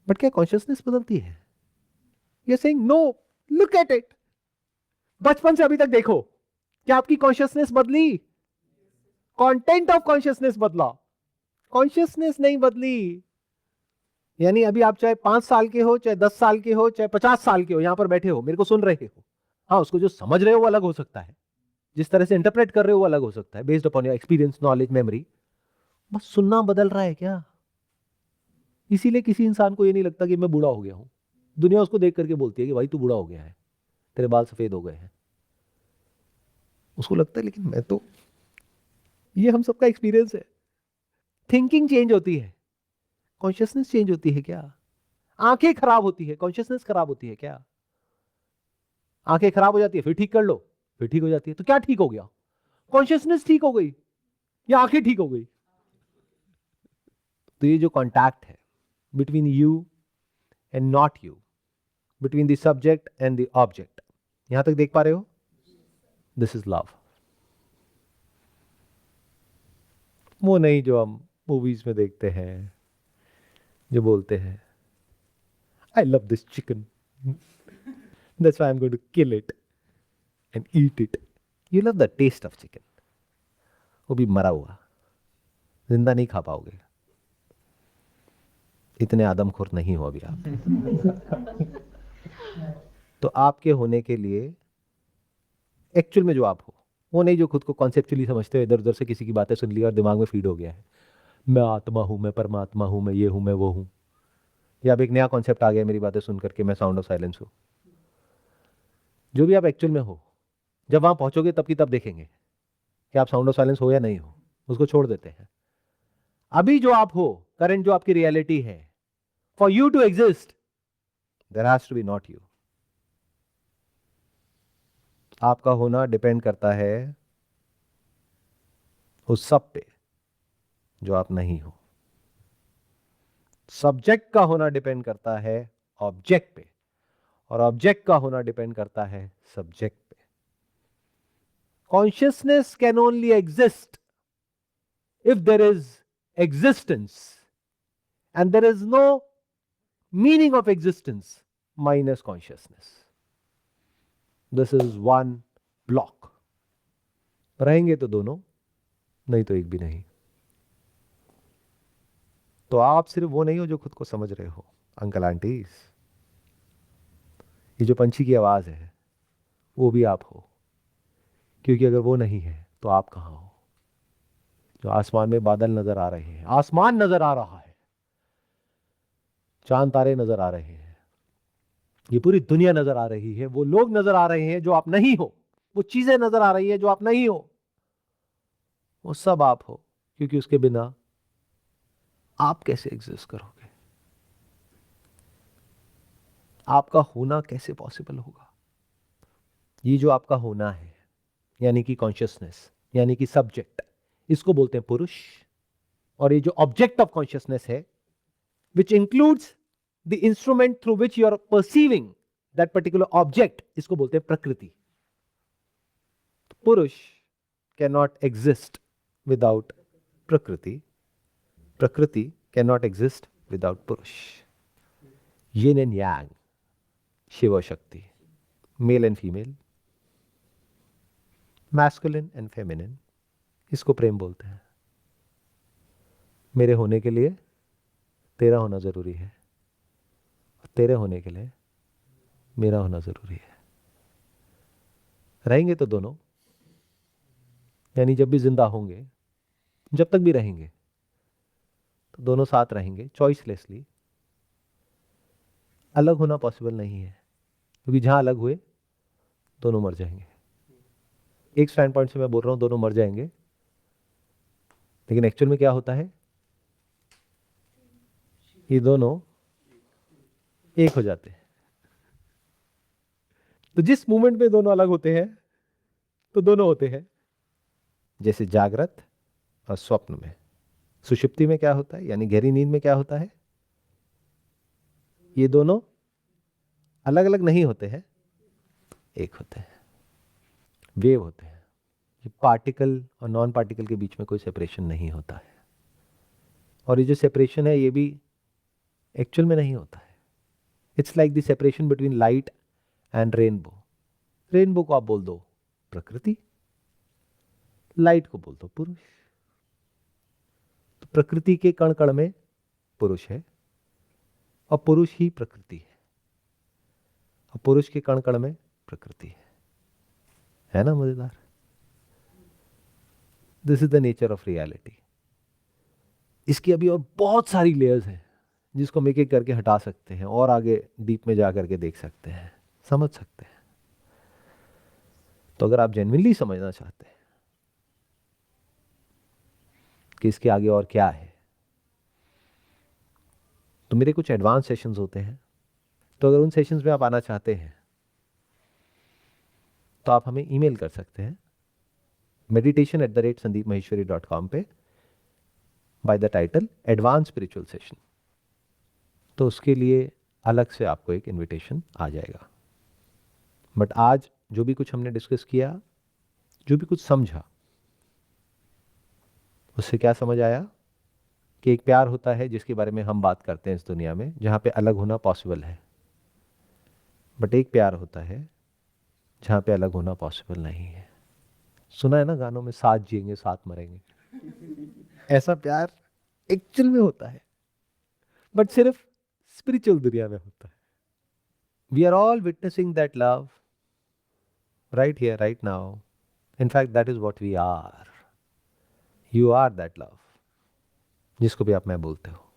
But क्या consciousness बदलती है? You are saying no, look at it. बचपन से अभी तक देखो, क्या आपकी कॉन्शियसनेस बदली? कंटेंट ऑफ कॉन्शियसनेस बदला, कॉन्शियसनेस नहीं बदली। यानी अभी आप चाहे 5 साल के हो, चाहे 10 साल के हो, चाहे 50 साल के हो, यहां पर बैठे हो, मेरे को सुन रहे हो, हाँ, उसको जो समझ रहे हो वो अलग हो सकता है, जिस तरह से इंटरप्रेट कर रहे हो वो अलग हो सकता है, based upon your experience, knowledge, memory. बस सुनना बदल रहा है क्या? इसीलिए किसी इंसान को ये नहीं लगता कि मैं बूढ़ा हो गया हूं। दुनिया उसको देख करके बोलती है कि भाई तू बूढ़ा हो गया है, तेरे बाल सफेद हो गए हैं। उसको लगता है लेकिन मैं तो, ये हम सबका एक्सपीरियंस है। थिंकिंग चेंज होती है, कॉन्शियसनेस चेंज होती है क्या? आंखें खराब होती है, कॉन्शियसनेस खराब होती है क्या? आंखें खराब हो जाती है, फिर ठीक कर लो, फिर ठीक हो जाती है, तो क्या ठीक हो गया? कॉन्शियसनेस ठीक हो गई या आंखें ठीक हो गई? तो ये जो कॉन्टैक्ट है between you and not you, between the subject and the object, यहां तक देख पा रहे हो? This is love. वो नहीं जो हम मूवीज में देखते हैं, जो बोलते हैं I love this chicken, that's why I am going to kill it and eat it. You love the taste of chicken, वो भी मरा हुआ, जिंदा नहीं खा पाओगे। इतने आदमखोर नहीं हो अभी आप। तो आपके होने के लिए एक्चुअल में जो आप हो वो नहीं जो खुद को कॉन्सेप्चुअली समझते हो, इधर उधर से किसी की बातें सुन ली और दिमाग में फीड हो गया है, मैं आत्मा हूं, मैं परमात्मा हूं, मैं ये हूं, मैं वो हूं। या अब एक नया कॉन्सेप्ट आ गया मेरी बातें सुन करके, मैं साउंड ऑफ साइलेंस हूं। जो भी आप एक्चुअल में हो, जब वहां पहुंचोगे तब की तब देखेंगे कि आप साउंड ऑफ साइलेंस हो या नहीं हो, उसको छोड़ देते हैं। अभी जो आप हो, करंट जो आपकी रियलिटी है, for you to exist there has to be not you. आपका होना डिपेंड करता है उस सब पे जो आप नहीं हो। सब्जेक्ट का होना डिपेंड करता है ऑब्जेक्ट पे, और ऑब्जेक्ट का होना डिपेंड करता है सब्जेक्ट पे। Consciousness can only exist if there is existence, and there is no meaning of existence minus consciousness. This is one block. रहेंगे तो दोनों, नहीं तो एक भी नहीं। तो आप सिर्फ वो नहीं हो जो खुद को समझ रहे हो। अंकल आंटीज, ये जो पंछी की आवाज है वो भी आप हो, क्योंकि अगर वो नहीं है तो आप कहां हो? जो आसमान में बादल नजर आ रहे हैं, आसमान नजर आ रहा है, चांद तारे नजर आ रहे हैं, ये पूरी दुनिया नजर आ रही है, वो लोग नजर आ रहे हैं जो आप नहीं हो, वो चीजें नजर आ रही है जो आप नहीं हो, वो सब आप हो। क्योंकि उसके बिना आप कैसे एग्जिस्ट करोगे? आपका होना कैसे पॉसिबल होगा? ये जो आपका होना है, यानी कि कॉन्शियसनेस, यानी कि सब्जेक्ट, इसको बोलते हैं पुरुष। और ये जो ऑब्जेक्ट ऑफ कॉन्शियसनेस है, which includes the instrument through which you are perceiving that particular object, इसको बोलते हैं प्रकृति। पुरुष कैन नॉट एग्जिस्ट विदाउट प्रकृति, प्रकृति कैन नॉट एग्जिस्ट विदाउट पुरुष। यिन एंड यांग, शिव और शक्ति, male and female, masculine and feminine, इसको प्रेम बोलते हैं। मेरे होने के लिए तेरा होना जरूरी है, और तेरे होने के लिए मेरा होना जरूरी है। रहेंगे तो दोनों, यानी जब भी जिंदा होंगे, जब तक भी रहेंगे, तो दोनों साथ रहेंगे चॉइसलेसली। अलग होना पॉसिबल नहीं है, क्योंकि जहां अलग हुए दोनों मर जाएंगे। एक स्टैंड पॉइंट से मैं बोल रहा हूं दोनों मर जाएंगे, लेकिन एक्चुअल में क्या होता है? ये दोनों एक हो जाते हैं। तो जिस मोमेंट में दोनों अलग होते हैं, तो दोनों होते हैं। जैसे जागृत और स्वप्न में, सुषुप्ति में क्या होता है, यानी गहरी नींद में क्या होता है? ये दोनों अलग अलग नहीं होते हैं, एक होते हैं, वेव होते हैं। ये पार्टिकल और नॉन पार्टिकल के बीच में कोई सेपरेशन नहीं होता है। और ये जो सेपरेशन है, ये भी एक्चुअल में नहीं होता है। It's like the separation between light and rainbow. Rainbow को आप बोल दो प्रकृति, लाइट को बोल दो पुरुष। तो प्रकृति के कण कण में पुरुष है और पुरुष ही प्रकृति है, और पुरुष के कण कण में प्रकृति है ना मजेदार? This is the nature of reality. इसकी अभी और बहुत सारी लेयर्स हैं जिसको हम एक एक करके हटा सकते हैं और आगे डीप में जा करके देख सकते हैं, समझ सकते हैं। तो अगर आप जेन्युइनली समझना चाहते हैं कि इसके आगे और क्या है, तो मेरे कुछ एडवांस सेशंस होते हैं। तो अगर उन सेशंस में आप आना चाहते हैं तो आप हमें ईमेल कर सकते हैं meditation@sandeepmaheshwari.com पे by the title advance spiritual session. तो उसके लिए अलग से आपको एक इनविटेशन आ जाएगा। बट आज जो भी कुछ हमने डिस्कस किया, जो भी कुछ समझा, उससे क्या समझ आया कि एक प्यार होता है जिसके बारे में हम बात करते हैं इस दुनिया में, जहां पे अलग होना पॉसिबल है। बट एक प्यार होता है जहां पे अलग होना पॉसिबल नहीं है। सुना है ना गानों में, साथ जिएंगे साथ मरेंगे। ऐसा प्यार एक्चुअल में होता है, बट सिर्फ स्पिरिचुअल दुनिया में होता है। We are all witnessing that love right here right now. In fact, that is what we are. You are that love, जिसको भी आप मैं बोलते हो।